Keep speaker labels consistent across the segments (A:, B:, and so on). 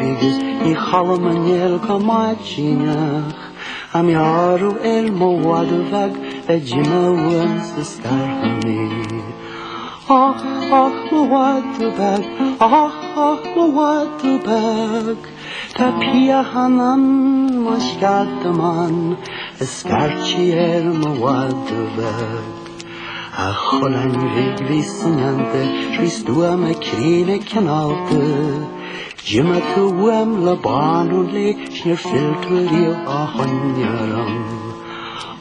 A: Amigus I chalmanel kamachinach Am yaru el mowaduvag Ejima wins the star honey Ach, mowaduvag Ach, mowaduvag Ta pia hanan mashkadaman Eskarchi mowaduvag A cholan rigli synante Tristua me krine kanalte Jimma tuam la banu le Snir filturi a honjaram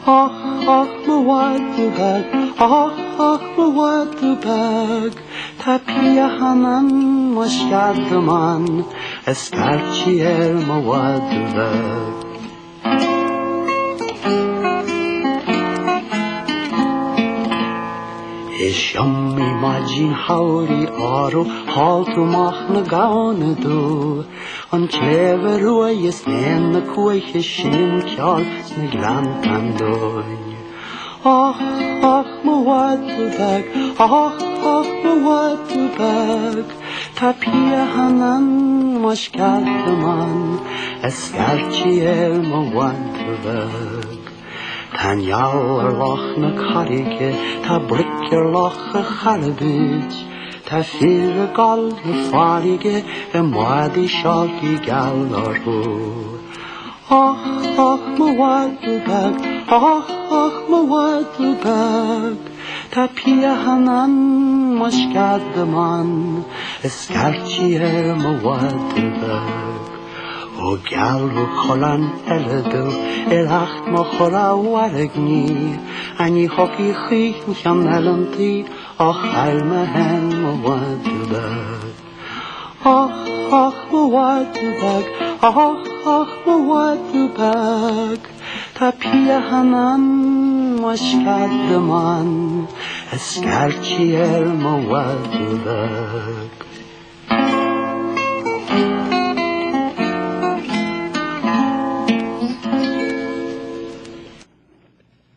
A: Ach, mowaduvag Ach, mowaduvag Ta pia hanan mashkadaman Eskarchi mowaduvag Is yummy majin hauri aro haltu machna gaune du An kleveru is nen na kuiche shin kjal sne glantan doi Ach, mowaduvag Ach, mowaduvag Ta pia hanan mashkadaman Eskarchi mowaduvag Tan jouwer loch na karike, ta brikker loch a chalabit, ta fyrre gal na farige, moadi shalki gal narho. Ach, mowaduvag, ach, mowaduvag, ta pia hanan mashkadaman, eskarchi mowaduvag. O galru cholan eledu, acht mo chora waragni, Ani hoki chich ncham elanti, Och alma hen mowaduvag. Och mowaduvag, och mowaduvag, Ta pia hanan mashkadaman, Eskarchi mowaduvag.